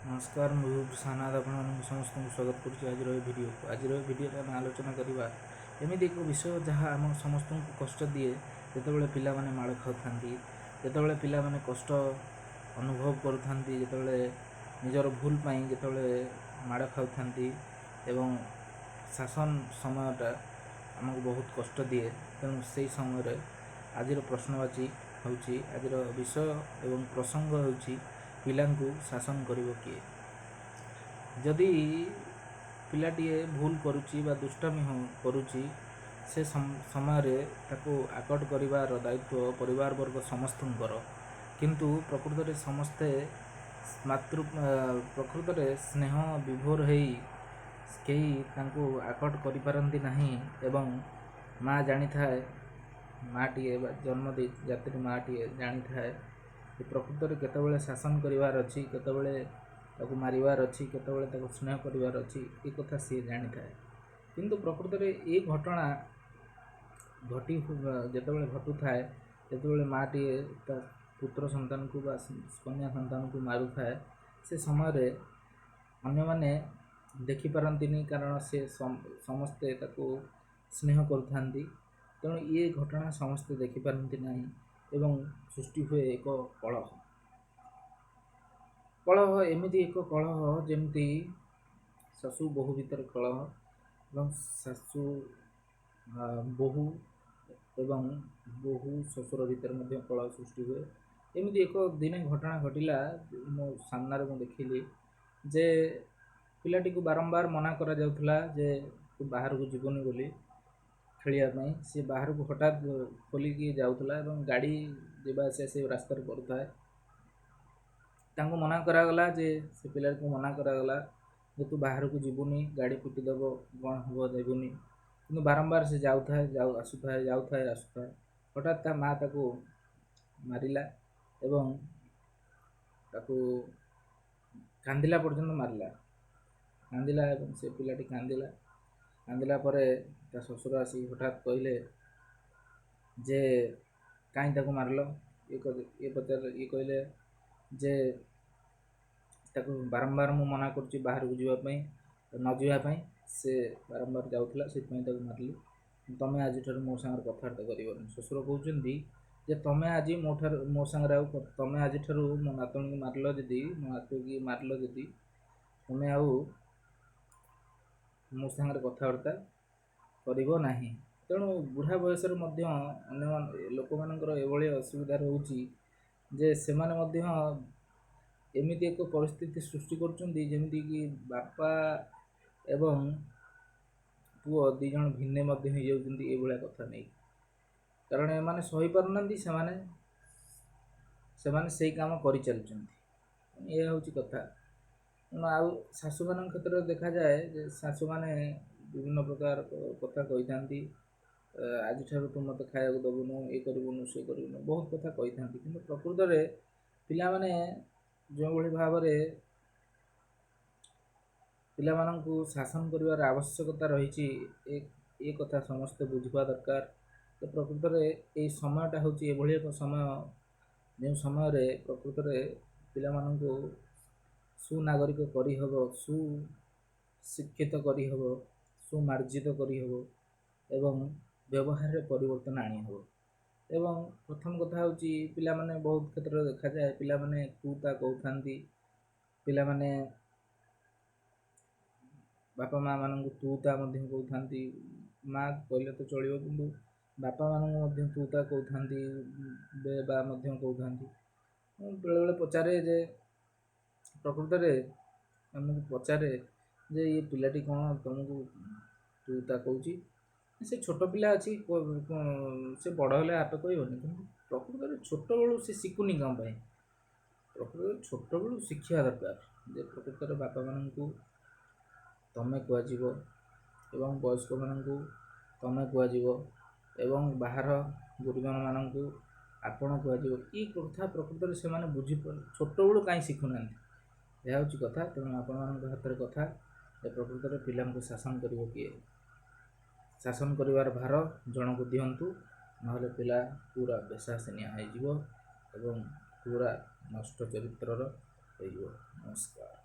नमस्कार मुझे प्रसाद आपण समस्त स्वागत करुच्ची आज भिडियो को आज भिडियो आम आलोचना करवा एमती एक विषय जहाँ आम समस्त को कष्ट दिए जिते पिला माने माड़ खाऊँ जिते पिला माने कष्ट अनुभव करुँच निजर भूल जो माड़ खाऊँ एवं शासन समयटा आमको बहुत कष्ट दिए तेणु से समय आज प्रश्नवाची हूँ आज विषय एवं प्रसंग हूँ पिलांकु शासन करिवो किए। जदि पिलाटीए भूल करुच्ची बा दुष्टामी करुच्ची से समय रे ताको आकट करिवार दायित्व परिवार वर्ग समस्तंकर किंतु प्रकृत रे समस्ते प्रकृत रे स्नेह विभोर हेई कई तांको आकट करि पारंती नहीं एवं माँ जानी थाए माँटीए जन्म दे जाति माँटीए जानी थाए प्रकृत में केतबेले शासन करिवार अच्छी केतबेले ताको मारिवार अच्छी केतबेले ताको स्नेह करिवार अच्छी ए कथा सी जानी थाए किंतु प्रकृत में ये घटना घटी जेतेबेले घटू थाए जेतेबेले माँटीए ता पुत्र संतान को बा कन्या संतान को मारू थाए से समय रे अन्य माने देखि पारंतिनी कारण से समस्ते ताको स्नेह करुथांती तेणु ये घटना समस्ते देखि पारंती नहीं एवं सृष्टि हुए एक कलह कलह एमती एक कलह जमती शाशु बहु भीतर कलह एवं शाशु बहु एवं बहु शशुर भीतर मध्य कलह सृष्टि हुए एमती एक दिन घटना घटिला मो सामने मु देखिली जे पिलाटी को बारंबार मना करा जाउथला जे तू बाहर को जीवनी बोली खेलिया सी बाहर को हठात खोलिकी जाऊला और गाड़ी जावास से रास्ता करुए तांको मना करागला जे से पिला को मना करागला जे तू बाहर को जीवनी गाड़ी पिटिदेव कौन हम देवनी कि बारंबार से जाऊए जाऊए आसुए हठात ता माँ ताको मारिला एवं ताको कांदिला पर्यंत मारिला कांदिला एवं से पिलाटी कांदिला कांदिला परे ता ससुर आसी हठात कहले जे कहीं ताको मारल ये पचार ये कहले जे ताको बारंबार मु मना करची बाहर को जीवाई न जीवाई से बारंबार जाऊला से मारली तमें आज मो सांगे कथबार्ता कर ससुर कहते जे तमें आज मो सांगे तमें आज मो नातुणी मारल जदि मो नातु की मारल जदि तमें आउ मो सांगे कथबार्ता करिबो नाही तेणु बुढ़ा बयस अन्य लोक मानकर एभली असुविधा रोची जे सेमाने मध्य एमिति एक परिस्थिति सृष्टि करचुंदी जेमिति कि बापा एवं पुओ दी जन भिन्ने मध्य हो जाउचुंदी ए भलिया कथा नहीं कारण एमाने सही पारुनांदी सेमाने सही काम करि चलचुंदी ये होची कथा आउ शाशु मान क्षेत्र देखा जाए जे शाशु माने विभिन्न प्रकार कथा कही थांती आज तू मत खाया दबुनु ये करूनु से करूनु बहुत कथा कही थांती कि प्रकृत में पिला माने जो भली भाव पिला माननकु शासन करिवार आवश्यकता रही ए कथा समस्त बुझवा दरकार तो प्रकृत में ये समयटा हूँ एभली एक समय जो समय रे प्रकृत में पिला माननकु सुनागरिक करहब सुशिक्षित करहब सुमार्जित करहब एवं व्यवहार रे परिवर्तन आनी हो एवं प्रथम कथा हूँ पिला माने बहुत क्षेत्र देखा जाए पिला माने तू ता कहथांती पिला माने बापा माँ माननकु तू ता मध्य कहथांती माँ कहले तो चलिबो किंतु बापा माननकु मध्य तू ता कहथांती बे बा मध्य कहथांती बेले बेले पचारे जे प्रकृत में आमको पचारे जे ये पिलाटी कौन तुमको तू ता कहूँ से छोट पिला अच्छी से बड़ हेल्ले आप कहबनी कि प्रकृत में छोट बेलू से शिखुनी कौन प्रकृत छोट बेलू शिक्षा दरकार जे प्रकृत में बापा मान तमें कहुव एवं वयस्क मान तमें कहुव एवं बाहर गुरुजन मान आपण कहुव ये कथा प्रकृत में से बुझी छोट बेलू कहीं शिखुना यह हूँ कथा तेणु आपण हाथ में कथा प्रकृत में पिला शासन कर किए शासन करिवार भार जन को दिंतु ना पिला पूरा बेसासिनिया हो पूरा नष्ट चरित्रर हो। नमस्कार।